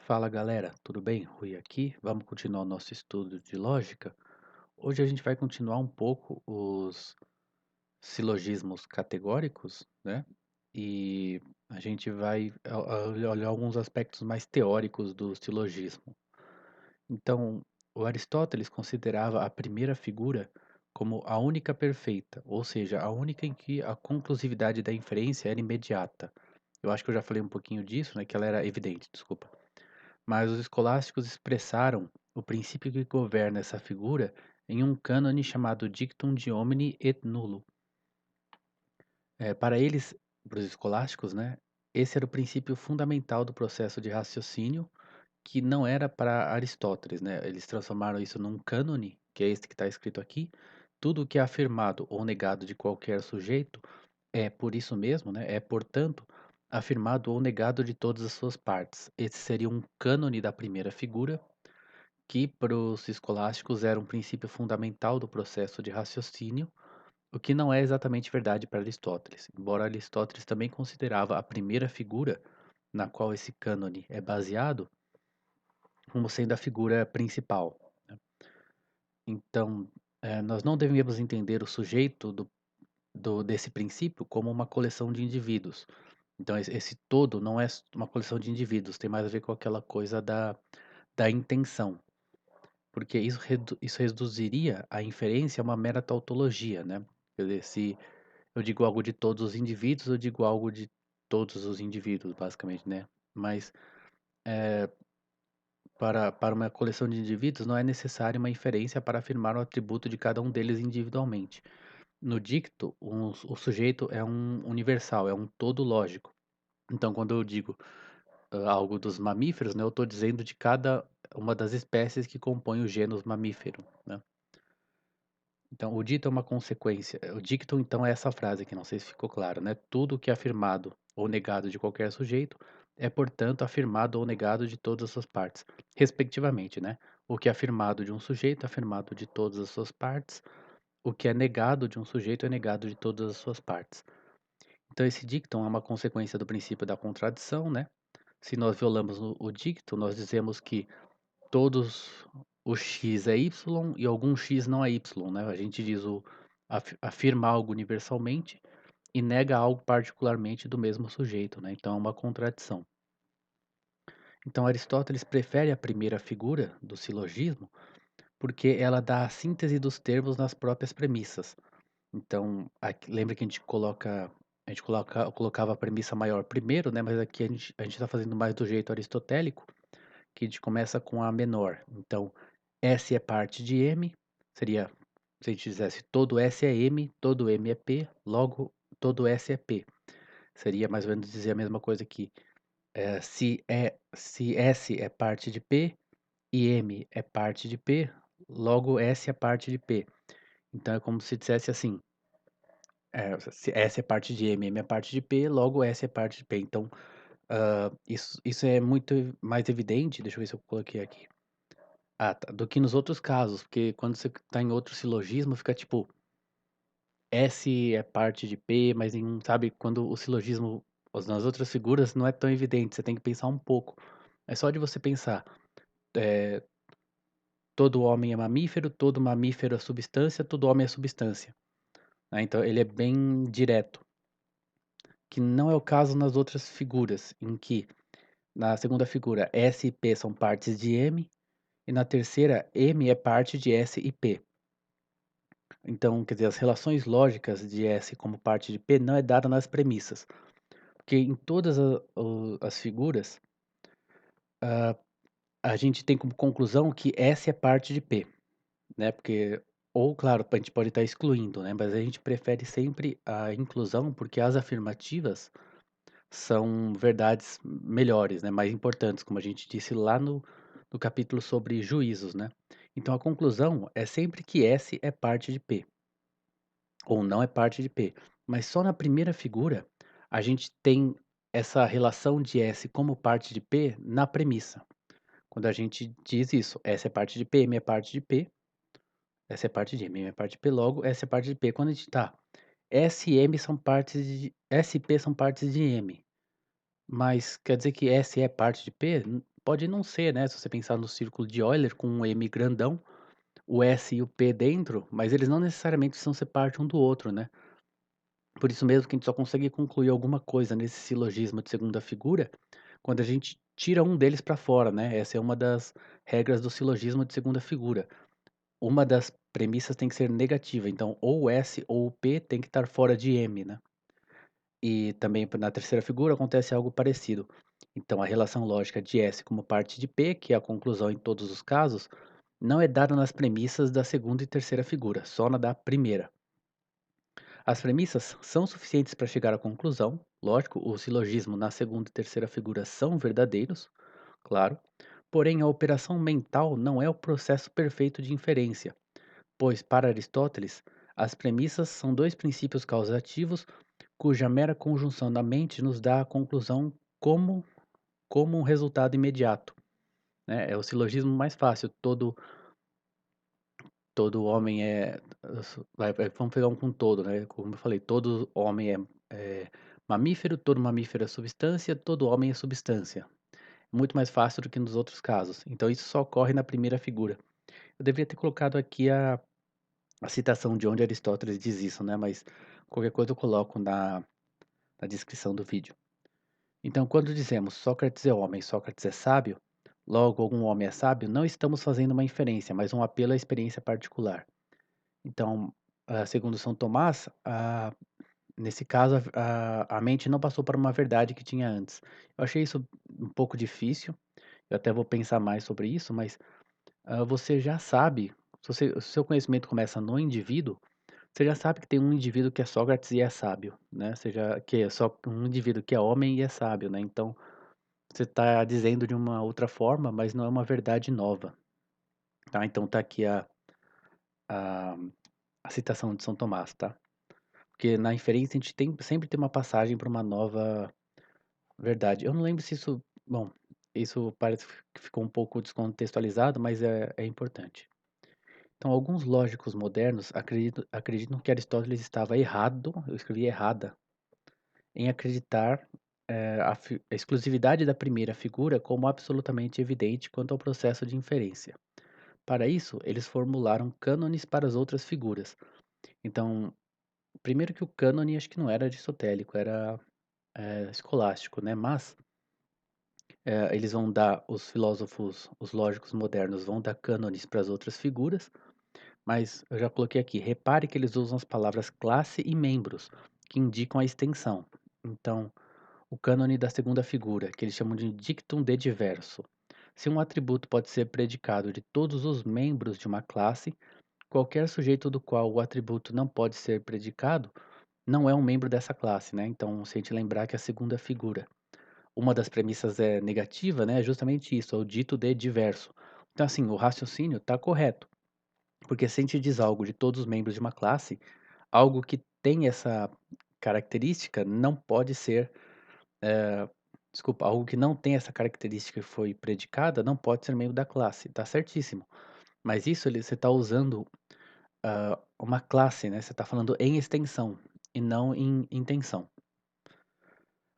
Fala galera, tudo bem? Rui aqui. Vamos continuar o nosso estudo de lógica. Hoje a gente vai continuar um pouco os silogismos categóricos, né? E a gente vai olhar alguns aspectos mais teóricos do silogismo. Então, o Aristóteles considerava a primeira figura como a única perfeita, ou seja, a única em que a conclusividade da inferência era imediata. Eu acho que eu já falei um pouquinho disso, né? Que ela era evidente, desculpa. Mas os escolásticos expressaram o princípio que governa essa figura em um cânone chamado Dictum de Homini et Nullo. Para eles, para os escolásticos, né, esse era o princípio fundamental do processo de raciocínio, que não era para Aristóteles, né? Eles transformaram isso num cânone, que é esse que está escrito aqui. Tudo o que é afirmado ou negado de qualquer sujeito é, por isso mesmo, né, é, portanto, afirmado ou negado de todas as suas partes. Esse seria um cânone da primeira figura, que para os escolásticos era um princípio fundamental do processo de raciocínio, o que não é exatamente verdade para Aristóteles, embora Aristóteles também considerava a primeira figura na qual esse cânone é baseado como sendo a figura principal, né. Então, nós não devemos entender o sujeito desse princípio como uma coleção de indivíduos. Então, esse todo não é uma coleção de indivíduos, tem mais a ver com aquela coisa da intenção. Porque isso reduziria a inferência a uma mera tautologia, né. Quer dizer, se eu digo algo de todos os indivíduos, eu digo algo de todos os indivíduos, basicamente, né. Mas, para uma coleção de indivíduos, não é necessária uma inferência para afirmar o atributo de cada um deles individualmente. No dicto, o sujeito é um universal, é um todo lógico. Então, quando eu digo, algo dos mamíferos, né, eu estou dizendo de cada uma das espécies que compõem o gênus mamífero, né. Então, o dito é uma consequência. O dictum, então, é essa frase aqui, não sei se ficou claro, né? Tudo que é afirmado ou negado de qualquer sujeito é, portanto, afirmado ou negado de todas as suas partes, respectivamente, né? O que é afirmado de um sujeito é afirmado de todas as suas partes, o que é negado de um sujeito é negado de todas as suas partes. Então, esse dictum é uma consequência do princípio da contradição, né? Se nós violamos o dictum, nós dizemos que todos o x é y e algum x não é y, né? A gente diz afirma algo universalmente e nega algo particularmente do mesmo sujeito, né? Então é uma contradição. Então Aristóteles prefere a primeira figura do silogismo porque ela dá a síntese dos termos nas próprias premissas. Então, lembra que colocava a premissa maior primeiro, né? Mas aqui a gente está fazendo mais do jeito aristotélico, que a gente começa com a menor. Então, S é parte de M, seria, se a gente dissesse todo S é M, todo M é P, logo todo S é P. Seria mais ou menos dizer a mesma coisa aqui. Se S é parte de P e M é parte de P, logo S é parte de P. Então é como se dissesse assim, se S é parte de M, M é parte de P, logo S é parte de P. Então, isso é muito mais evidente, deixa eu ver se eu coloquei aqui. Ah, tá. Do que nos outros casos, porque quando você tá em outro silogismo, fica tipo, S é parte de P, mas sabe, quando o silogismo nas outras figuras não é tão evidente, você tem que pensar um pouco. É só de você pensar, eh, todo homem é mamífero, todo mamífero é substância, todo homem é substância, né, então ele é bem direto, que não é o caso nas outras figuras, em que na segunda figura S e P são partes de M, e na terceira M é parte de S e P. Então, quer dizer, as relações lógicas de S como parte de P não é dada nas premissas, porque em todas as figuras, a gente tem como conclusão que S é parte de P, né? Porque, ou claro, a gente pode estar excluindo, né? Mas a gente prefere sempre a inclusão porque as afirmativas são verdades melhores, né? Mais importantes, como a gente disse lá no capítulo sobre juízos, né? Então a conclusão é sempre que S é parte de P. Ou não é parte de P. Mas só na primeira figura a gente tem essa relação de S como parte de P na premissa. Quando a gente diz isso, S é parte de P, M é parte de P, S é parte de M, M é parte de P, logo S é parte de P. Quando a gente tá, S e M são partes S e P são partes de M. Mas quer dizer que S é parte de P? pode não ser, né, se você pensar no círculo de Euler com um M grandão, o S e o P dentro, mas eles não necessariamente precisam ser parte um do outro, né. Por isso mesmo que a gente só consegue concluir alguma coisa nesse silogismo de segunda figura, quando a gente tira um deles para fora, né, essa é uma das regras do silogismo de segunda figura. Uma das premissas tem que ser negativa, então ou o S ou o P tem que estar fora de M, né. E também na terceira figura acontece algo parecido. Então a relação lógica de S como parte de P, que é a conclusão em todos os casos, não é dada nas premissas da segunda e terceira figura, só na da primeira. As premissas são suficientes para chegar à conclusão, lógico, o silogismo na segunda e terceira figura são verdadeiros, claro, porém a operação mental não é o processo perfeito de inferência, pois, para Aristóteles, as premissas são dois princípios causativos cuja mera conjunção na mente nos dá a conclusão como, como um resultado imediato. Né? É o silogismo mais fácil. Todo homem é. Vamos pegar um com todo, né? Como eu falei, todo homem é mamífero, todo mamífero é substância, todo homem é substância. Muito mais fácil do que nos outros casos. Então, isso só ocorre na primeira figura. Eu deveria ter colocado aqui a citação de onde Aristóteles diz isso, né? Mas qualquer coisa eu coloco na descrição do vídeo. Então, quando dizemos Sócrates é homem, Sócrates é sábio, logo algum homem é sábio, não estamos fazendo uma inferência, mas um apelo à experiência particular. Então, segundo São Tomás, nesse caso, a mente não passou para uma verdade que tinha antes. Eu achei isso um pouco difícil, eu até vou pensar mais sobre isso, mas você já sabe, se o seu conhecimento começa no indivíduo, você já sabe que tem um indivíduo que é Sócrates e é sábio, né? Seja que é só um indivíduo que é homem e é sábio, né? Então, você está dizendo de uma outra forma, mas não é uma verdade nova, tá? Então tá aqui a, a citação de São Tomás, tá? Porque na inferência a gente sempre tem uma passagem para uma nova verdade. Eu não lembro se isso, bom, isso parece que ficou um pouco descontextualizado, mas é importante. Então, alguns lógicos modernos acreditam que Aristóteles estava errado, eu escrevi errada, em acreditar a exclusividade da primeira figura como absolutamente evidente quanto ao processo de inferência. Para isso, eles formularam cânones para as outras figuras. Então, primeiro que o cânone acho que não era aristotélico, era escolástico, né? Mas eles vão dar, os filósofos, os lógicos modernos vão dar cânones para as outras figuras, mas eu já coloquei aqui, repare que eles usam as palavras classe e membros, que indicam a extensão. Então, o cânone da segunda figura, que eles chamam de dictum de diverso. Se um atributo pode ser predicado de todos os membros de uma classe, qualquer sujeito do qual o atributo não pode ser predicado não é um membro dessa classe, né? Então, se a gente lembrar que a segunda figura, uma das premissas é negativa, né? É justamente isso, é o dito de diverso. Então, assim, o raciocínio está correto, porque se a gente diz algo de todos os membros de uma classe, algo que tem essa característica não pode ser, desculpa, algo que não tem essa característica que foi predicada não pode ser membro da classe, tá certíssimo. Mas isso você está usando uma classe, né? Você está falando em extensão e não em intenção.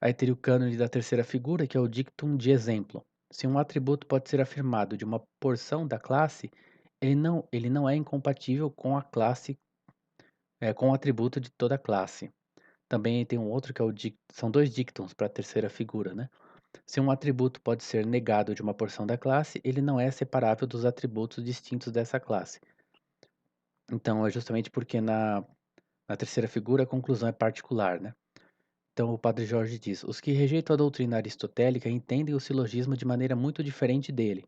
Aí teria o cânone da terceira figura, que é o dictum de exemplo. Se um atributo pode ser afirmado de uma porção da classe, ele não é incompatível com a classe, com o atributo de toda a classe. Também tem um outro que é são dois dictums para a terceira figura, né? Se um atributo pode ser negado de uma porção da classe, ele não é separável dos atributos distintos dessa classe. Então, é justamente porque na terceira figura a conclusão é particular, né? Então, o Padre Jorge diz: os que rejeitam a doutrina aristotélica entendem o silogismo de maneira muito diferente dele,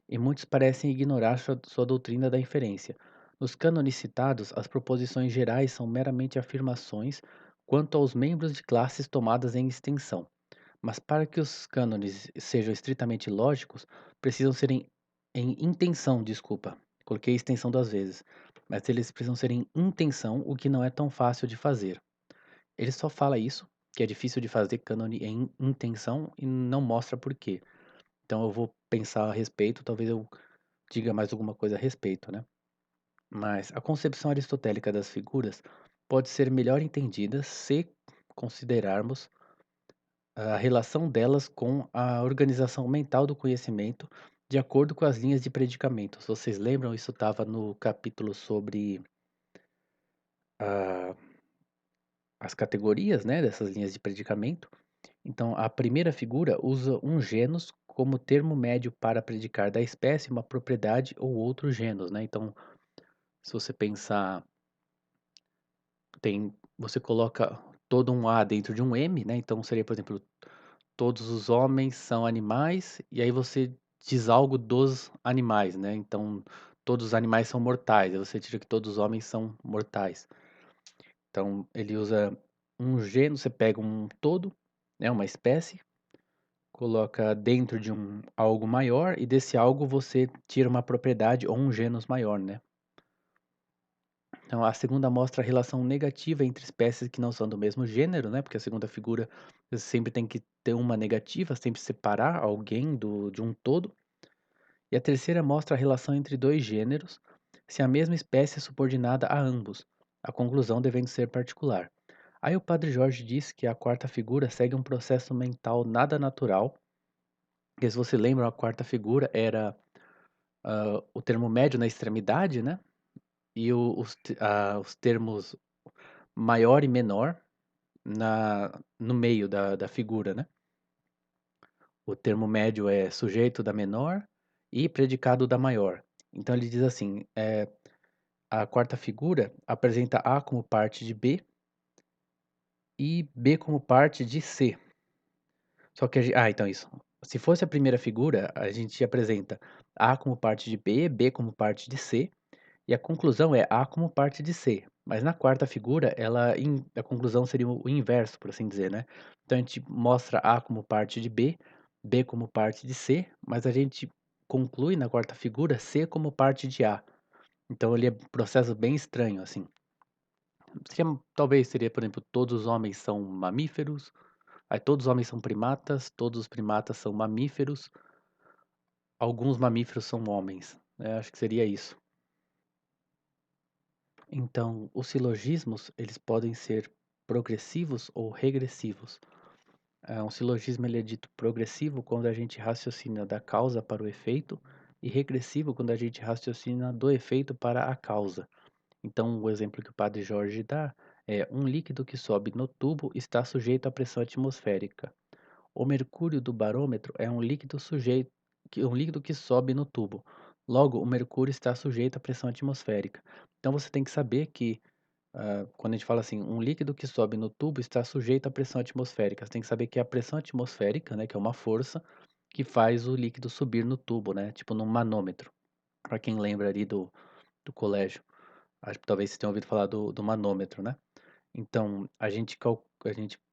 e muitos parecem ignorar sua doutrina da inferência. Nos cânones citados, as proposições gerais são meramente afirmações quanto aos membros de classes tomadas em extensão. Mas para que os cânones sejam estritamente lógicos, precisam ser em intenção, desculpa. Coloquei extensão duas vezes. Mas eles precisam ser em intenção, o que não é tão fácil de fazer. Ele só fala isso, que é difícil de fazer cânone em intenção e não mostra por quê. Então eu vou pensar a respeito, talvez eu diga mais alguma coisa a respeito, né? Mas a concepção aristotélica das figuras pode ser melhor entendida se considerarmos a relação delas com a organização mental do conhecimento, de acordo com as linhas de predicamentos. Vocês lembram? Isso estava no capítulo sobre a as categorias, né, dessas linhas de predicamento. Então, a primeira figura usa um genus como termo médio para predicar da espécie uma propriedade ou outro genus, né? Então, se você pensar, você coloca todo um A dentro de um M, né? Então seria, por exemplo, todos os homens são animais, e aí você diz algo dos animais, né? Então, todos os animais são mortais, aí você tira que todos os homens são mortais. Então, ele usa um gênero, você pega um todo, né, uma espécie, coloca dentro de um algo maior, e desse algo você tira uma propriedade ou um gênus maior, né? Então, a segunda mostra a relação negativa entre espécies que não são do mesmo gênero, né? Porque a segunda figura você sempre tem que ter uma negativa, sempre separar alguém de um todo. E a terceira mostra a relação entre dois gêneros, se a mesma espécie é subordinada a ambos, a conclusão devendo ser particular. Aí o Padre Jorge diz que a quarta figura segue um processo mental nada natural, porque se você lembra, a quarta figura era o termo médio na extremidade, né? E os termos maior e menor no meio da figura, né? O termo médio é sujeito da menor e predicado da maior. Então ele diz assim: a quarta figura apresenta A como parte de B e B como parte de C. Só que então isso. Se fosse a primeira figura, a gente apresenta A como parte de B, B como parte de C, e a conclusão é A como parte de C. Mas na quarta figura, a conclusão seria o inverso, por assim dizer, né? Então a gente mostra A como parte de B, B como parte de C, mas a gente conclui na quarta figura C como parte de A. Então ele é um processo bem estranho, assim. Talvez seria, por exemplo, todos os homens são mamíferos, aí todos os homens são primatas, todos os primatas são mamíferos, alguns mamíferos são homens, né? Acho que seria isso. Então, os silogismos, eles podem ser progressivos ou regressivos. Um silogismo ele é dito progressivo quando a gente raciocina da causa para o efeito e regressivo quando a gente raciocina do efeito para a causa. Então, o exemplo que o Padre Jorge dá é: um líquido que sobe no tubo está sujeito à pressão atmosférica. O mercúrio do barômetro é um líquido que sobe no tubo. Logo, o mercúrio está sujeito à pressão atmosférica. Então, você tem que saber que quando a gente fala assim, um líquido que sobe no tubo está sujeito à pressão atmosférica. Você tem que saber que é a pressão atmosférica, né, que é uma força que faz o líquido subir no tubo, né, tipo num manômetro. Para quem lembra ali do colégio, acho que talvez você tenha ouvido falar do manômetro, né? Então, a gente,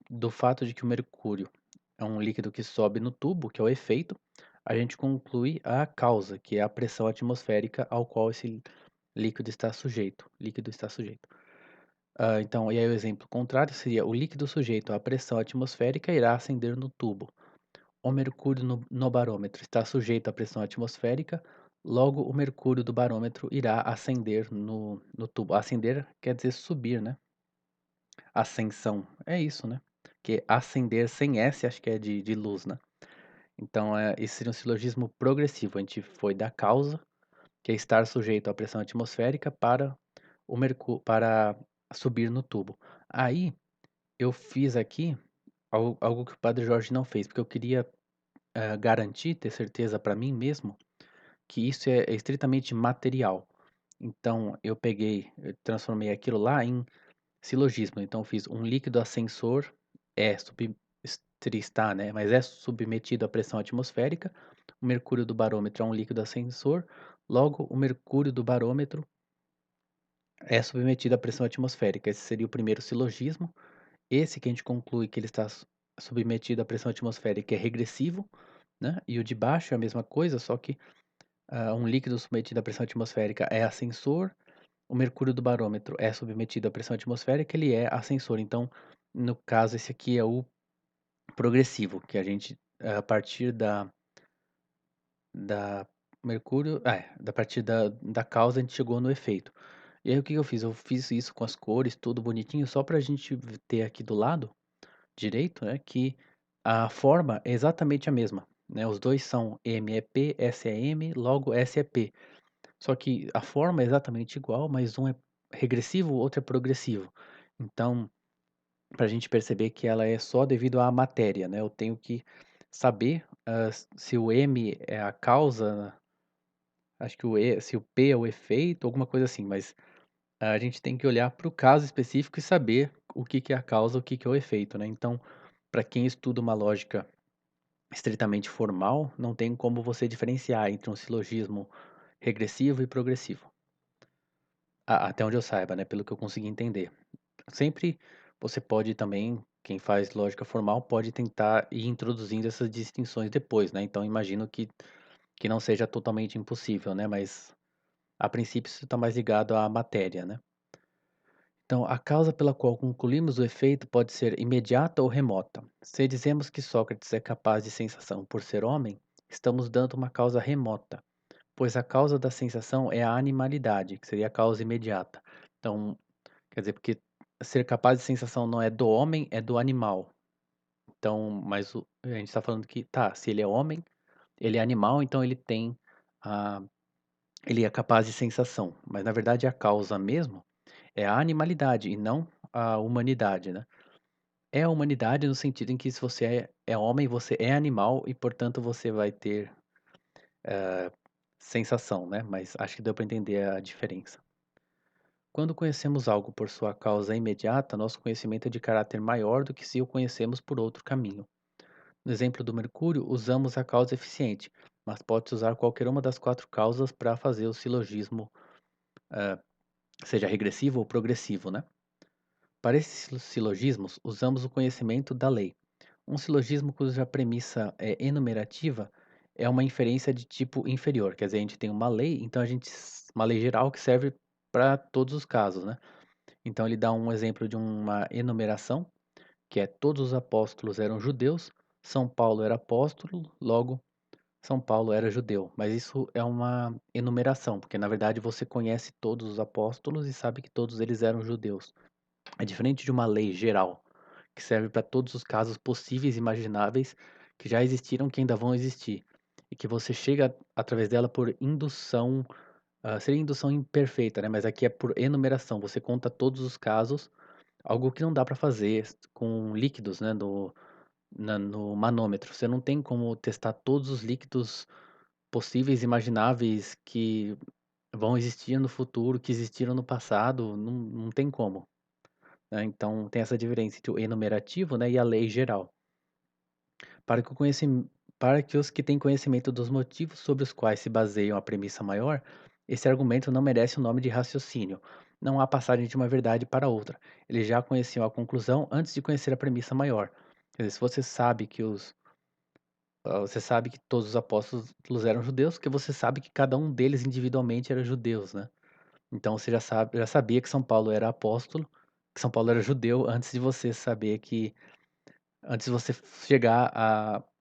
do fato de que o mercúrio é um líquido que sobe no tubo, que é o efeito, a gente conclui a causa, que é a pressão atmosférica ao qual esse líquido está sujeito. Então, e aí o exemplo contrário seria: o líquido sujeito à pressão atmosférica irá acender no tubo. O mercúrio no barômetro está sujeito à pressão atmosférica, logo o mercúrio do barômetro irá acender no tubo. Acender quer dizer subir, né? Ascensão, é isso, né? Porque acender sem S acho que é de luz, né? Então, esse seria um silogismo progressivo. A gente foi da causa, que é estar sujeito à pressão atmosférica, para subir no tubo. Aí, eu fiz aqui algo que o Padre Jorge não fez, porque eu queria garantir, ter certeza para mim mesmo, que isso é estritamente material. Então, eu transformei aquilo lá em silogismo. Então, eu fiz um líquido ascensor é sub, está, né? Mas é submetido à pressão atmosférica. O mercúrio do barômetro é um líquido ascensor. Logo, o mercúrio do barômetro é submetido à pressão atmosférica. Esse seria o primeiro silogismo. Esse que a gente conclui que ele está submetido à pressão atmosférica é regressivo, né? E o de baixo é a mesma coisa, só que um líquido submetido à pressão atmosférica é ascensor, o mercúrio do barômetro é submetido à pressão atmosférica, ele é ascensor. Então, no caso, esse aqui é o progressivo, que a gente, a partir da mercúrio, da partir da causa, a gente chegou no efeito. E aí, o que eu fiz? Eu fiz isso com as cores, tudo bonitinho, só para a gente ter aqui do lado direito, né, que A forma é exatamente a mesma, né, os 2 são M é P, S é M, logo S é P. Só que a forma é exatamente igual, mas um é regressivo, o outro é progressivo. Então, para a gente perceber que ela é só devido à matéria, né, eu tenho que saber, se o M é a causa, acho que o E se o P é o efeito, alguma coisa assim, mas a gente tem que olhar para o caso específico e saber o que que é a causa, o que que é o efeito, né. Então, para quem estuda uma lógica estritamente formal, não tem como você diferenciar entre um silogismo regressivo e progressivo. Até onde eu saiba, né, pelo que eu consegui entender. Sempre você pode também, quem faz lógica formal, pode tentar ir introduzindo essas distinções depois, né, então imagino que não seja totalmente impossível, né, mas a princípio isso está mais ligado à matéria, né. Então, a causa pela qual concluímos o efeito pode ser imediata ou remota. Se dizemos que Sócrates é capaz de sensação por ser homem, estamos dando uma causa remota, pois a causa da sensação é a animalidade, que seria a causa imediata. Então, quer dizer, porque ser capaz de sensação não é do homem, é do animal. Então, mas a gente está falando que, tá, se ele é homem, ele é animal, então ele tem a, ele é capaz de sensação. Mas na verdade a causa mesmo é a animalidade e não a humanidade, né? É a humanidade no sentido em que se você é homem, você é animal e, portanto, você vai ter sensação, né? Mas acho que deu para entender a diferença. Quando conhecemos algo por sua causa imediata, nosso conhecimento é de caráter maior do que se o conhecemos por outro caminho. No exemplo do mercúrio, usamos a causa eficiente, mas pode-se usar qualquer uma das quatro causas para fazer o silogismo, seja regressivo ou progressivo, né? Para esses silogismos, usamos o conhecimento da lei. Um silogismo cuja premissa é enumerativa é uma inferência de tipo inferior, quer dizer, a gente tem uma lei, então uma lei geral que serve para todos os casos, né? Então ele dá um exemplo de uma enumeração, que é todos os apóstolos eram judeus, São Paulo era apóstolo, logo São Paulo era judeu. Mas isso é uma enumeração, porque na verdade você conhece todos os apóstolos e sabe que todos eles eram judeus. É diferente de uma lei geral, que serve para todos os casos possíveis e imagináveis que já existiram, que ainda vão existir, e que você chega através dela por indução, seria indução imperfeita, né? Mas aqui é por enumeração. Você conta todos os casos, algo que não dá para fazer com líquidos, né? No manômetro. Você não tem como testar todos os líquidos possíveis, imagináveis que vão existir no futuro, que existiram no passado, não tem como, né? Então tem essa diferença entre o enumerativo, né, e a lei geral. Para que, o conhecim... Para que os que têm conhecimento dos motivos sobre os quais se baseiam a premissa maior, esse argumento não merece o nome de raciocínio. Não há passagem de uma verdade para outra. Eles já conheciam a conclusão antes de conhecer a premissa maior. Quer dizer, se você sabe que você sabe que todos os apóstolos eram judeus, porque você sabe que cada um deles individualmente era judeus, né? Então você já sabia que São Paulo era apóstolo, que São Paulo era judeu antes de você saber que antes de você chegar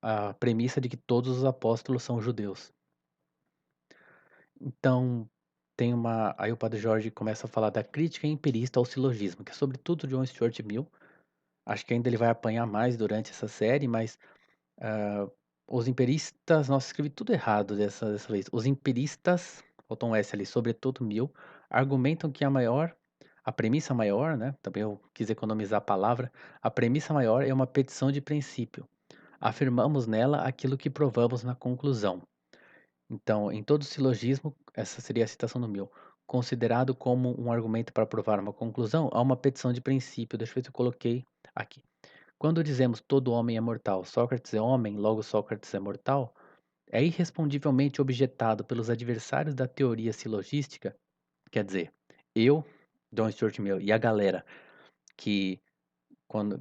à premissa de que todos os apóstolos são judeus. Então, tem uma aí o Padre Jorge começa a falar da crítica empirista ao silogismo, que é sobretudo John Stuart Mill. Acho que ainda ele vai apanhar mais durante essa série, mas ah, os empiristas, nossa, escrevi tudo errado dessa vez. Os empiristas, faltou um S ali, sobretudo Mill, argumentam que a premissa maior, né? Também eu quis economizar a palavra. A premissa maior é uma petição de princípio. Afirmamos nela aquilo que provamos na conclusão. Então, em todo silogismo, essa seria a citação do Mill, considerado como um argumento para provar uma conclusão, há uma petição de princípio. Deixa eu ver se eu coloquei aqui. Quando dizemos todo homem é mortal, Sócrates é homem, logo Sócrates é mortal, é irrespondivelmente objetado pelos adversários da teoria silogística, quer dizer, eu, John Stuart Mill e a galera que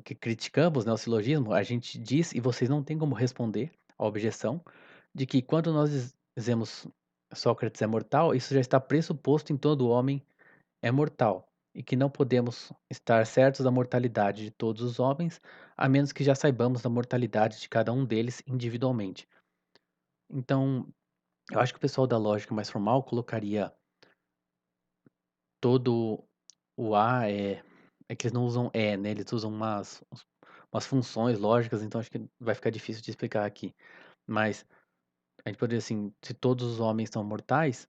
que criticamos, né, o silogismo, a gente diz, e vocês não têm como responder à objeção, de que quando nós dizemos Sócrates é mortal, isso já está pressuposto em todo homem é mortal, e que não podemos estar certos da mortalidade de todos os homens, a menos que já saibamos da mortalidade de cada um deles individualmente. Então, eu acho que o pessoal da lógica mais formal colocaria todo o A é que eles não usam né? Eles usam umas funções lógicas, então acho que vai ficar difícil de explicar aqui. Mas a gente poderia, assim, se todos os homens são mortais,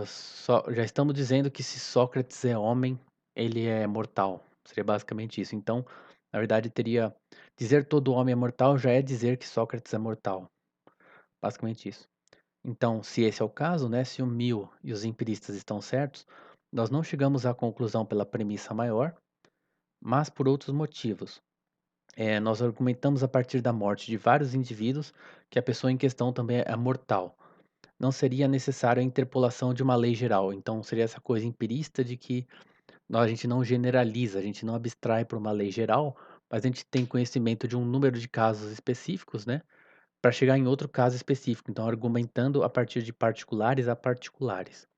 só já estamos dizendo que se Sócrates é homem, ele é mortal. Seria basicamente isso. Então, na verdade, teria dizer todo homem é mortal já é dizer que Sócrates é mortal. Basicamente isso. Então, se esse é o caso, né, se o Mill e os empiristas estão certos, nós não chegamos à conclusão pela premissa maior, mas por outros motivos. Nós argumentamos a partir da morte de vários indivíduos que a pessoa em questão também é mortal. Não seria necessário a interpolação de uma lei geral. Então, seria essa coisa empirista de que a gente não generaliza, a gente não abstrai para uma lei geral, mas a gente tem conhecimento de um número de casos específicos, né, para chegar em outro caso específico. Então, argumentando a partir de particulares a particulares.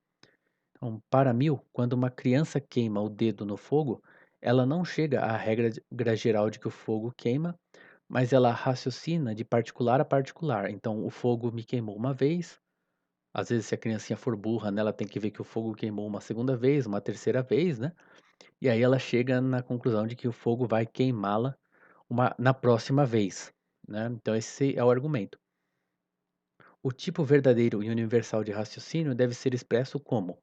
Então, para Mill, quando uma criança queima o dedo no fogo, ela não chega à regra geral de que o fogo queima, mas ela raciocina de particular a particular. Então, o fogo me queimou uma vez. Às vezes, se a criancinha for burra, né, ela tem que ver que o fogo queimou uma segunda vez, uma terceira vez, né? E aí ela chega na conclusão de que o fogo vai queimá-la na próxima vez, né? Então, esse é o argumento. O tipo verdadeiro e universal de raciocínio deve ser expresso como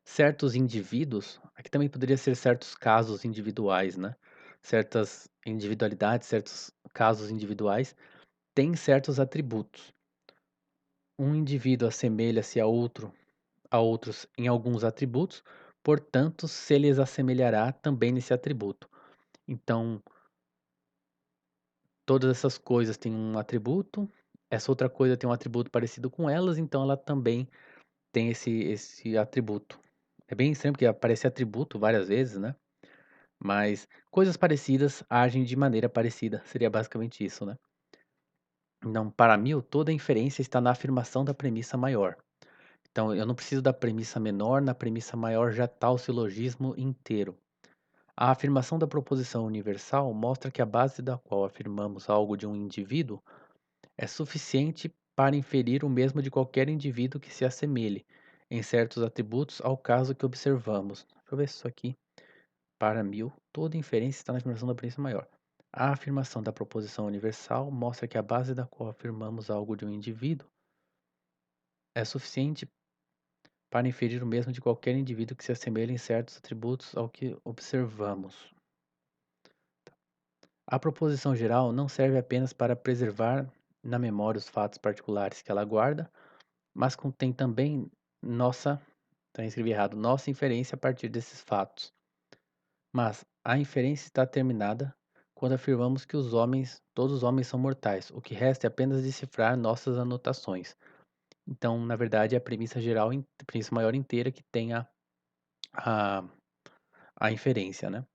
certos indivíduos, aqui também poderia ser certos casos individuais, né? Certas individualidades, certos casos individuais têm certos atributos. Um indivíduo assemelha-se a outros em alguns atributos, portanto, se lhes assemelhará também nesse atributo. Então, todas essas coisas têm um atributo, essa outra coisa tem um atributo parecido com elas, então ela também tem esse atributo. É bem estranho porque aparece atributo várias vezes, né? Mas coisas parecidas agem de maneira parecida, seria basicamente isso, né? Então, para mim, toda a inferência está na afirmação da premissa maior. Então, eu não preciso da premissa menor, na premissa maior já está o silogismo inteiro. A afirmação da proposição universal mostra que a base da qual afirmamos algo de um indivíduo é suficiente para inferir o mesmo de qualquer indivíduo que se assemelhe, em certos atributos, ao caso que observamos. Deixa eu ver se isso aqui. Para Mill, toda inferência está na afirmação da premissa maior. A afirmação da proposição universal mostra que a base da qual afirmamos algo de um indivíduo é suficiente para inferir o mesmo de qualquer indivíduo que se assemelhe em certos atributos ao que observamos. A proposição geral não serve apenas para preservar na memória os fatos particulares que ela guarda, mas contém também nossa, escrevi errado, nossa inferência a partir desses fatos. Mas a inferência está terminada quando afirmamos que todos os homens são mortais. O que resta é apenas decifrar nossas anotações. Então, na verdade, é a premissa geral, a premissa maior inteira que tem a, a inferência, né?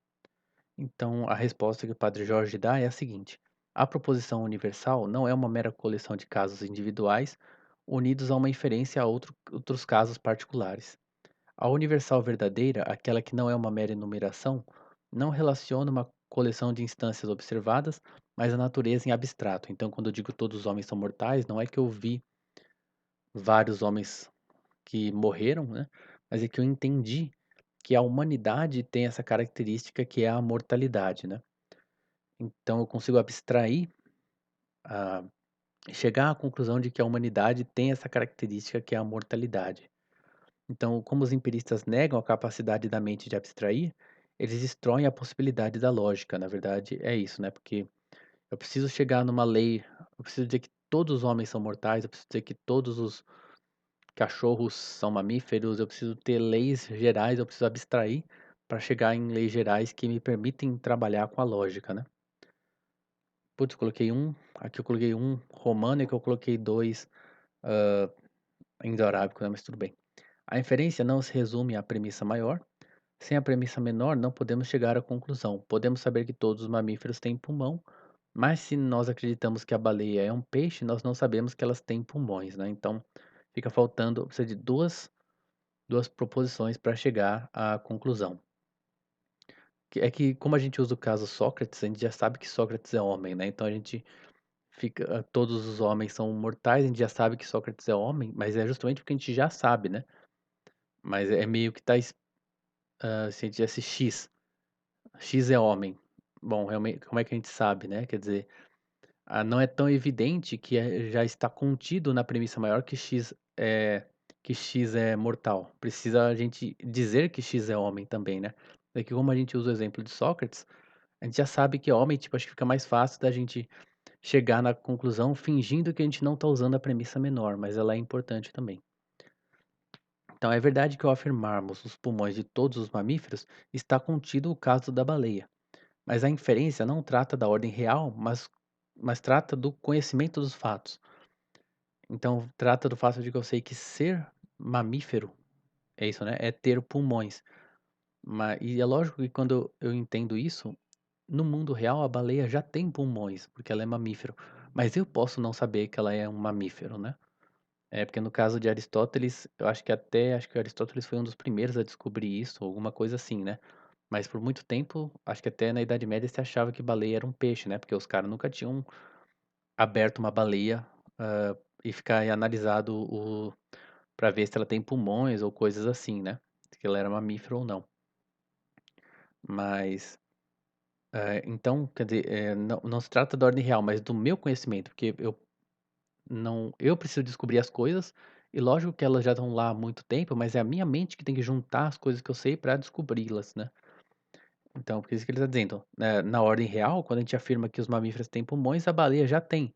Então, a resposta que o Padre Jorge dá é a seguinte: a proposição universal não é uma mera coleção de casos individuais unidos a uma inferência a outros casos particulares. A universal verdadeira, aquela que não é uma mera enumeração, não relaciona uma coleção de instâncias observadas, mas a natureza em abstrato. Então, quando eu digo todos os homens são mortais, não é que eu vi vários homens que morreram, né? Mas é que eu entendi que a humanidade tem essa característica que é a mortalidade, né? Então, eu consigo abstrair, ah, chegar à conclusão de que a humanidade tem essa característica que é a mortalidade. Então, como os empiristas negam a capacidade da mente de abstrair, eles destroem a possibilidade da lógica. Na verdade, é isso, né? Porque eu preciso chegar numa lei, eu preciso dizer que todos os homens são mortais, eu preciso dizer que todos os cachorros são mamíferos, eu preciso ter leis gerais, eu preciso abstrair para chegar em leis gerais que me permitem trabalhar com a lógica, né? Putz, eu coloquei um, aqui eu coloquei um romano e aqui eu coloquei dois indo-arábico, né? Mas tudo bem. A inferência não se resume à premissa maior. Sem a premissa menor, não podemos chegar à conclusão. Podemos saber que todos os mamíferos têm pulmão, mas se nós acreditamos que a baleia é um peixe, nós não sabemos que elas têm pulmões, né? Então, fica faltando, precisa de duas proposições para chegar à conclusão. É que, como a gente usa o caso Sócrates, a gente já sabe que Sócrates é homem, né? Então a gente todos os homens são mortais, a gente já sabe que Sócrates é homem, mas é justamente porque a gente já sabe, né? Mas é meio que se a gente dissesse X é homem, Bom, realmente, como é que a gente sabe, né? Quer dizer, não é tão evidente que já está contido na premissa maior que X é mortal. Precisa a gente dizer que X é homem também, né? É que como a gente usa o exemplo de Sócrates, a gente já sabe que é homem, tipo, acho que fica mais fácil da gente chegar na conclusão fingindo que a gente não está usando a premissa menor, mas ela é importante também. Então, é verdade que ao afirmarmos os pulmões de todos os mamíferos, está contido o caso da baleia. Mas a inferência não trata da ordem real, mas trata do conhecimento dos fatos. Então, trata do fato de que eu sei que ser mamífero, é isso, né? É ter pulmões. E é lógico que quando eu entendo isso, no mundo real a baleia já tem pulmões, porque ela é mamífero. Mas eu posso não saber que ela é um mamífero, né? É porque no caso de Aristóteles, eu acho que Aristóteles foi um dos primeiros a descobrir isso, alguma coisa assim, né? Mas por muito tempo, acho que até na Idade Média se achava que baleia era um peixe, né? Porque os caras nunca tinham aberto uma baleia, e ficar e analisado para ver se ela tem pulmões ou coisas assim, né? Se ela era mamífero ou não. Mas, então, quer dizer, não se trata da ordem real, mas do meu conhecimento, porque eu preciso descobrir as coisas, e lógico que elas já estão lá há muito tempo, mas é a minha mente que tem que juntar as coisas que eu sei para descobri-las, né? Então, por isso que ele está dizendo, né, na ordem real, quando a gente afirma que os mamíferos têm pulmões, a baleia já tem.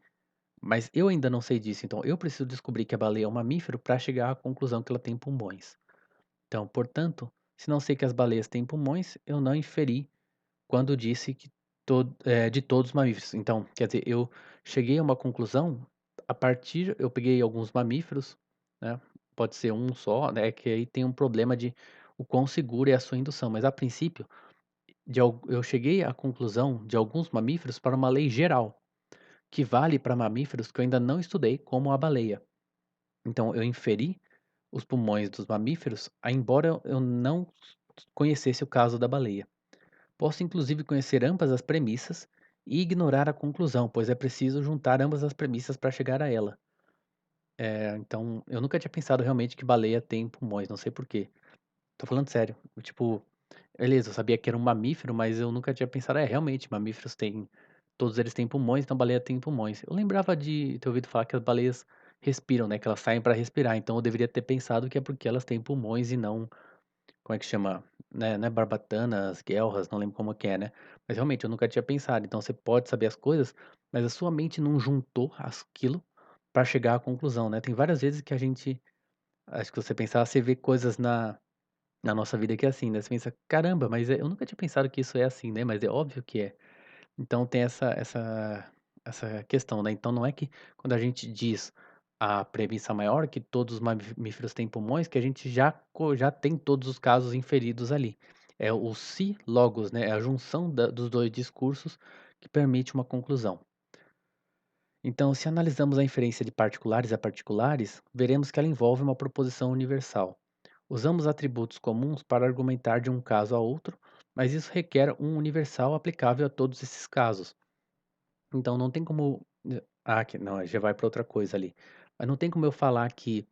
Mas eu ainda não sei disso, então eu preciso descobrir que a baleia é um mamífero para chegar à conclusão que ela tem pulmões. Então, portanto, se não sei que as baleias têm pulmões, eu não inferi quando disse que de todos os mamíferos. Então, quer dizer, eu cheguei a uma conclusão eu peguei alguns mamíferos, né? Pode ser um só, né? Que aí tem um problema de o quão segura é a sua indução. Mas a princípio, eu cheguei à conclusão de alguns mamíferos para uma lei geral, que vale para mamíferos que eu ainda não estudei, como a baleia. Então, eu inferi os pulmões dos mamíferos, embora eu não conhecesse o caso da baleia. Posso inclusive conhecer ambas as premissas e ignorar a conclusão, pois é preciso juntar ambas as premissas para chegar a ela. Então, eu nunca tinha pensado realmente que baleia tem pulmões, não sei por quê. Tô falando sério. Tipo, beleza, eu sabia que era um mamífero, mas eu nunca tinha pensado, realmente, mamíferos têm, todos eles têm pulmões, então baleia tem pulmões. Eu lembrava de ter ouvido falar que as baleias respiram, né, que elas saem para respirar, então eu deveria ter pensado que é porque elas têm pulmões e não, como é que chama, né, não é barbatanas, guelras, não lembro como que é, né? Mas realmente eu nunca tinha pensado. Então você pode saber as coisas, mas a sua mente não juntou aquilo para chegar à conclusão, né? Tem várias vezes que a gente, acho que você pensar, você vê coisas na nossa vida que é assim, né, você pensa: "Caramba, mas eu nunca tinha pensado que isso é assim, né, mas é óbvio que é". Então tem essa questão, né, então não é que quando a gente diz a premissa maior, que todos os mamíferos têm pulmões, que a gente já tem todos os casos inferidos ali. É o "si logos", né, é a junção dos 2 discursos que permite uma conclusão. Então, se analisamos a inferência de particulares a particulares, veremos que ela envolve uma proposição universal. Usamos atributos comuns para argumentar de um caso a outro, mas isso requer um universal aplicável a todos esses casos. Então, não tem como. Não, já vai para outra coisa ali. Mas não tem como eu falar que,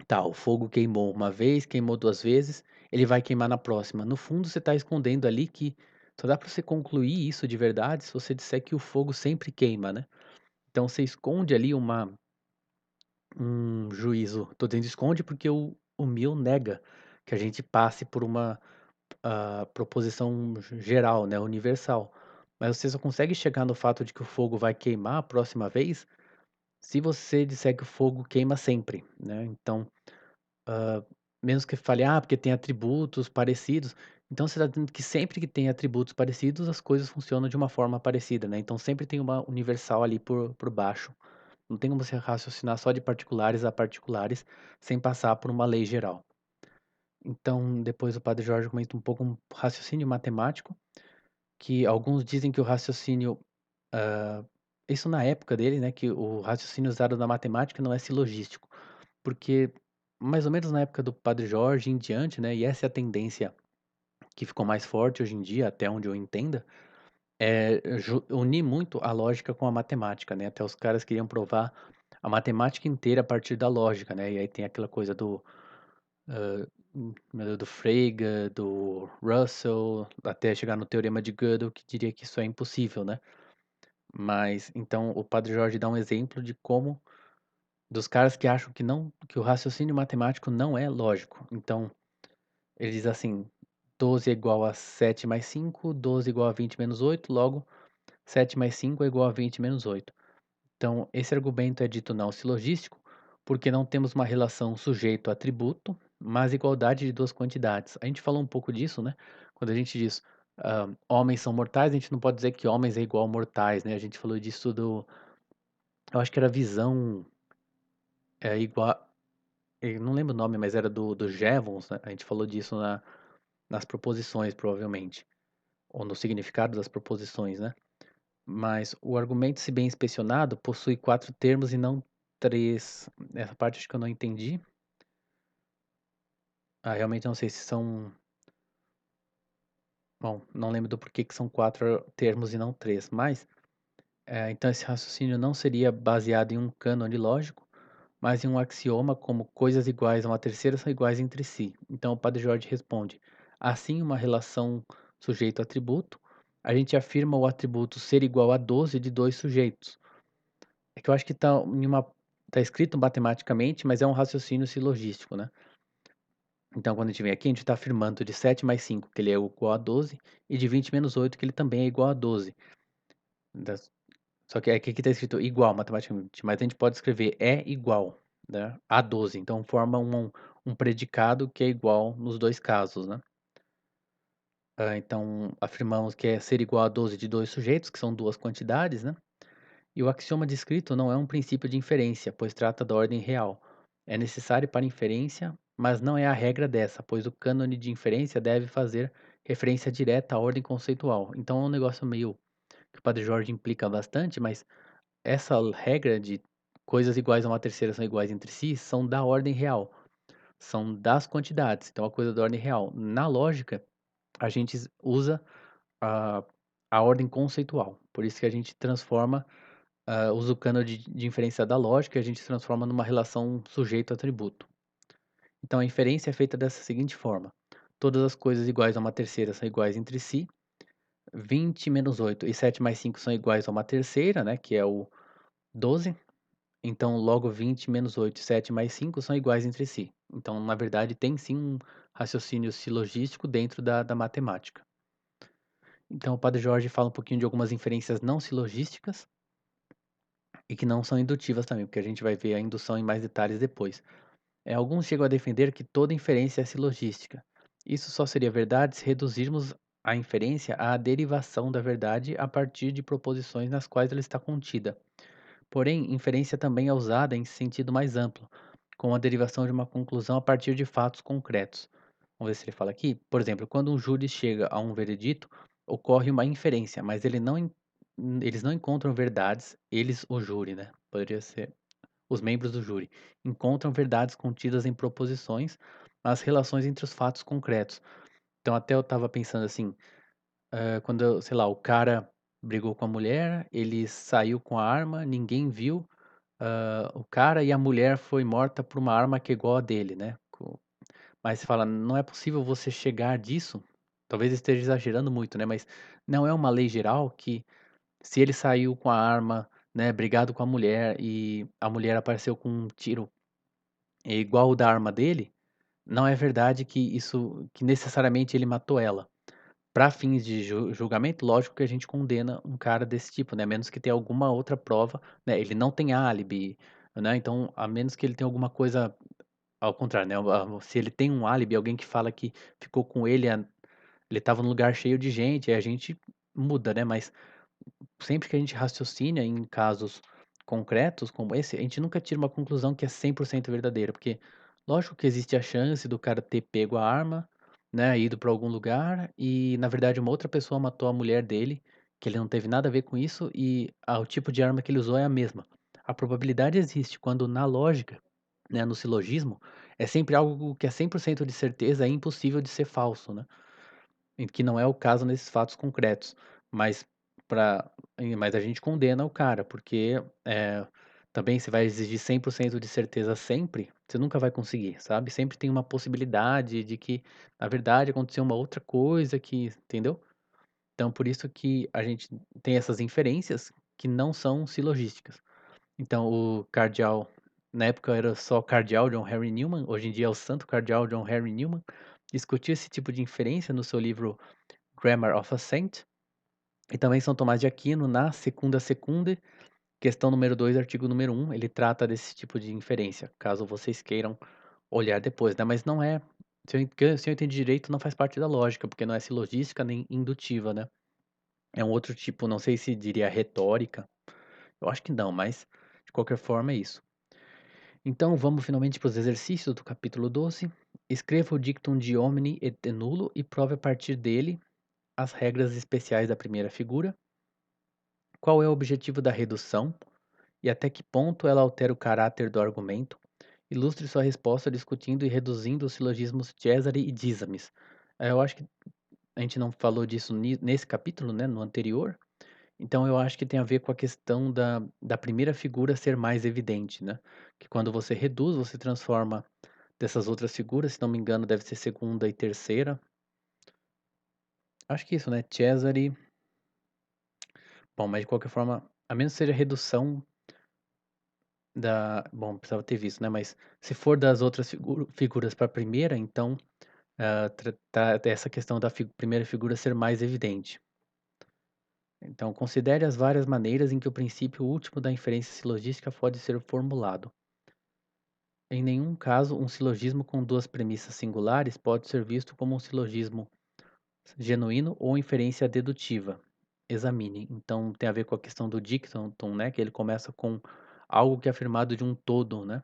tá, o fogo queimou uma vez, queimou duas vezes, ele vai queimar na próxima. No fundo, você está escondendo ali que só dá para você concluir isso de verdade se você disser que o fogo sempre queima, né? Então você esconde ali um juízo. Tô dizendo esconde porque o Mill nega que a gente passe por uma proposição geral, né, universal. Mas você só consegue chegar no fato de que o fogo vai queimar a próxima vez se você disser que o fogo queima sempre, né? Então, mesmo que fale, porque tem atributos parecidos, então você está dizendo que sempre que tem atributos parecidos, as coisas funcionam de uma forma parecida, né? Então sempre tem uma universal ali por baixo. Não tem como você raciocinar só de particulares a particulares sem passar por uma lei geral. Então, depois o Padre Jorge comenta um pouco um raciocínio matemático, que alguns dizem que o raciocínio, ah, isso na época dele, né, que o raciocínio usado na matemática não é silogístico, porque mais ou menos na época do Padre Jorge em diante, né, e essa é a tendência que ficou mais forte hoje em dia, até onde eu entenda, unir muito a lógica com a matemática, né? Até os caras queriam provar a matemática inteira a partir da lógica, né? E aí tem aquela coisa Meu Deus, do Frege, do Russell, até chegar no teorema de Gödel, que diria que isso é impossível, né. Mas então o Padre Jorge dá um exemplo de como dos caras que acham que o raciocínio matemático não é lógico. Então, ele diz assim: 12 é igual a 7 mais 5, 12 é igual a 20 menos 8, logo 7 mais 5 é igual a 20 menos 8. Então, esse argumento é dito não silogístico, porque não temos uma relação sujeito-atributo, mas igualdade de duas quantidades. A gente falou um pouco disso, né? Quando a gente diz homens são mortais, a gente não pode dizer que homens é igual a mortais, né? A gente falou disso do. Eu acho que era visão igual. Eu não lembro o nome, mas era do Jevons, né? A gente falou disso nas proposições, provavelmente. Ou no significado das proposições, né? Mas o argumento, se bem inspecionado, possui quatro termos e não três. Essa parte acho que eu não entendi. Realmente não sei se são. Bom, não lembro do porquê que são quatro termos e não três. Mas, então esse raciocínio não seria baseado em um cânone lógico, mas em um axioma como coisas iguais a uma terceira são iguais entre si. Então o Padre Jorge responde: assim, uma relação sujeito-atributo, a gente afirma o atributo ser igual a 12 de dois sujeitos. É que eu acho que tá escrito matematicamente, mas é um raciocínio silogístico, né. Então quando a gente vem aqui, a gente está afirmando de 7 mais 5 que ele é igual a 12 e de 20 menos 8 que ele também é igual a 12. Das Só que aqui está escrito igual matematicamente, mas a gente pode escrever é igual, né, a 12, então forma um predicado que é igual nos 2 casos, né. Então afirmamos que é ser igual a 12 de 2 sujeitos, que são 2 quantidades, né. E o axioma descrito não é um princípio de inferência, pois trata da ordem real. É necessário para inferência, mas não é a regra dessa, pois o cânone de inferência deve fazer referência direta à ordem conceitual. Então é um negócio meio que o Padre Jorge implica bastante, mas essa regra de coisas iguais a uma terceira são iguais entre si são da ordem real, são das quantidades, então é uma coisa da ordem real. Na lógica, a gente usa a, a ordem conceitual, por isso que a gente transforma usa o cano de inferência da lógica e a gente transforma numa relação sujeito-atributo. Então a inferência é feita dessa seguinte forma: todas as coisas iguais a uma terceira são iguais entre si, 20 menos 8 e 7 mais 5 são iguais a uma terceira, né, que é o 12. Então logo 20 menos 8 e 7 mais 5 são iguais entre si. Então, na verdade, tem sim um raciocínio silogístico dentro da matemática. Então o Padre Jorge fala um pouquinho de algumas inferências não silogísticas e que não são indutivas também, porque a gente vai ver a indução em mais detalhes depois. Alguns chegam a defender que toda inferência é silogística. Isso só seria verdade se reduzirmos a inferência à derivação da verdade a partir de proposições nas quais ela está contida. Porém, inferência também é usada em sentido mais amplo, com a derivação de uma conclusão a partir de fatos concretos. Vamos ver se ele fala aqui. Por exemplo, quando um júri chega a um veredito, ocorre uma inferência, mas eles não encontram verdades, eles, o júri, né? Poderia ser os membros do júri encontram verdades contidas em proposições, as relações entre os fatos concretos. Então, até eu estava pensando assim, quando, sei lá, o cara brigou com a mulher, ele saiu com a arma, ninguém viu, o cara e a mulher foi morta por uma arma que é igual a dele, né? Mas você fala, não é possível você chegar disso? Talvez esteja exagerando muito, né? Mas não é uma lei geral que se ele saiu com a arma, né, brigado com a mulher e a mulher apareceu com um tiro igual o da arma dele, não é verdade que necessariamente ele matou ela. Para fins de julgamento, lógico que a gente condena um cara desse tipo, né, a menos que tenha alguma outra prova, né, ele não tem álibi, né, então a menos que ele tenha alguma coisa ao contrário, né, se ele tem um álibi, alguém que fala que ficou com ele, ele estava num lugar cheio de gente, aí a gente muda, né, mas sempre que a gente raciocina em casos concretos como esse, a gente nunca tira uma conclusão que é 100% verdadeira, porque lógico que existe a chance do cara ter pego a arma, né, ido para algum lugar e na verdade uma outra pessoa matou a mulher dele, que ele não teve nada a ver com isso e o tipo de arma que ele usou é a mesma. A probabilidade existe quando na lógica, né, no silogismo, é sempre algo que é 100% de certeza, é impossível de ser falso, né? Em que não é o caso nesses fatos concretos, mas pra mas a gente condena o cara, porque, também você vai exigir 100% de certeza sempre, você nunca vai conseguir, sabe. Sempre tem uma possibilidade de que, na verdade, aconteceu uma outra coisa que entendeu? Então por isso que a gente tem essas inferências que não são silogísticas. Então o cardeal na época era só cardeal John Henry Newman, hoje em dia é o santo cardeal John Henry Newman, discutiu esse tipo de inferência no seu livro Grammar of a Saint, e também São Tomás de Aquino na Secunda Secundae, questão número 2, artigo número 1, ele trata desse tipo de inferência, caso vocês queiram olhar depois, né, mas não é se eu entendi direito, não faz parte da lógica, porque não é silogística nem indutiva, né. É um outro tipo, não sei se diria retórica, eu acho que não, mas de qualquer forma é isso. Então vamos finalmente para os exercícios do capítulo 12. Escreva o dictum de homini et nullo e prove a partir dele as regras especiais da primeira figura. Qual é o objetivo da redução e até que ponto ela altera o caráter do argumento? Ilustre sua resposta discutindo e reduzindo os silogismos Cesare e Disamis. Eu acho que a gente não falou disso nesse capítulo, né, no anterior. Então eu acho que tem a ver com a questão da primeira figura ser mais evidente, né? Que quando você reduz, você transforma dessas outras figuras, se não me engano, deve ser segunda e terceira. Acho que isso, né? Cesare. Bom, mas de qualquer forma, a menos que seja redução da. Bom, precisava ter visto, né? Mas se for das outras figuras para a primeira, então tratar dessa questão da primeira figura ser mais evidente. Então, considere as várias maneiras em que o princípio último da inferência silogística pode ser formulado. Em nenhum caso, um silogismo com duas premissas singulares pode ser visto como um silogismo genuíno ou inferência dedutiva. Examine. Então, tem a ver com a questão do dictum, né? Que ele começa com algo que é afirmado de um todo, né?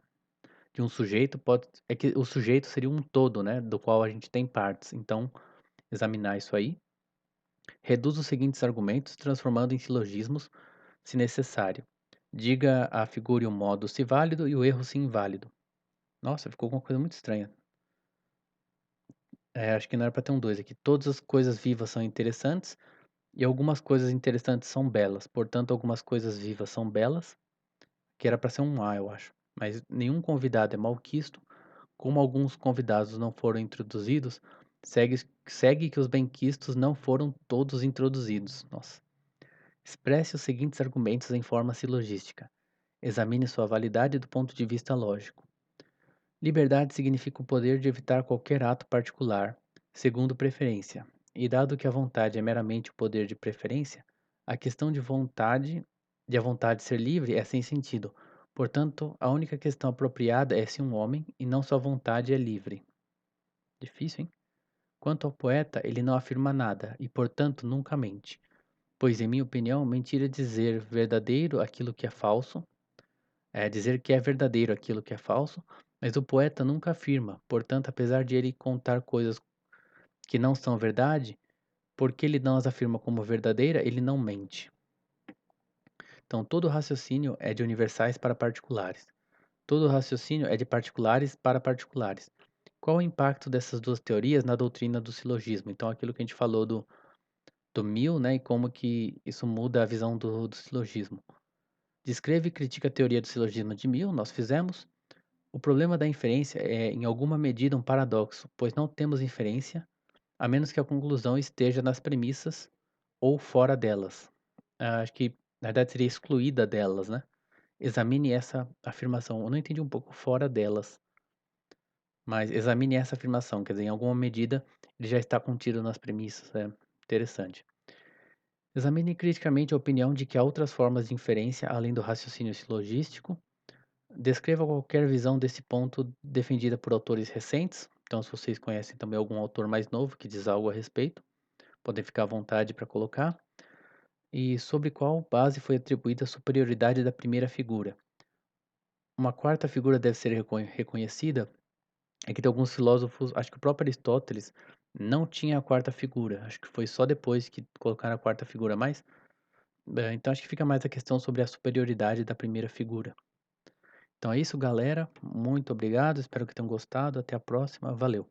De um sujeito pode. É que o sujeito seria um todo, né? Do qual a gente tem partes. Então, examinar isso aí. Reduz os seguintes argumentos, transformando em silogismos, se necessário. Diga a figura e o modo se válido e o erro se inválido. Nossa, ficou uma coisa muito estranha. Acho que não era para ter um 2 aqui. Todas as coisas vivas são interessantes e algumas coisas interessantes são belas. Portanto, algumas coisas vivas são belas, que era para ser um A, eu acho. Mas nenhum convidado é malquisto. Como alguns convidados não foram introduzidos, segue que os benquistos não foram todos introduzidos. Nossa. Expresse os seguintes argumentos em forma silogística. Examine sua validade do ponto de vista lógico. Liberdade significa o poder de evitar qualquer ato particular, segundo preferência. E dado que a vontade é meramente o poder de preferência, a questão de a vontade ser livre é sem sentido. Portanto, a única questão apropriada é se um homem, e não sua vontade, é livre. Difícil, hein? Quanto ao poeta, ele não afirma nada, e portanto nunca mente. Pois, em minha opinião, mentira é dizer verdadeiro aquilo que é falso, é dizer que é verdadeiro aquilo que é falso, mas o poeta nunca afirma. Portanto, apesar de ele contar coisas que não são verdade, porque ele não as afirma como verdadeira, ele não mente. Então, todo raciocínio é de universais para particulares. Todo raciocínio é de particulares para particulares. Qual o impacto dessas duas teorias na doutrina do silogismo? Então, aquilo que a gente falou do Mill, né, e como que isso muda a visão do silogismo. Descreve e critica a teoria do silogismo de Mill, nós fizemos. O problema da inferência é, em alguma medida, um paradoxo, pois não temos inferência, a menos que a conclusão esteja nas premissas ou fora delas. Acho que, na verdade, seria excluída delas, né? Examine essa afirmação. Eu não entendi um pouco fora delas, mas examine essa afirmação, quer dizer, em alguma medida ele já está contido nas premissas, é interessante. Examine criticamente a opinião de que há outras formas de inferência além do raciocínio silogístico. Descreva qualquer visão desse ponto defendida por autores recentes. Então, se vocês conhecem também algum autor mais novo que diz algo a respeito, podem ficar à vontade para colocar. E sobre qual base foi atribuída a superioridade da primeira figura. Uma quarta figura deve ser reconhecida. É que tem alguns filósofos, acho que o próprio Aristóteles não tinha a quarta figura. Acho que foi só depois que colocaram a quarta figura mais. Então, acho que fica mais a questão sobre a superioridade da primeira figura. Então é isso, galera. Muito obrigado. Espero que tenham gostado. Até a próxima. Valeu.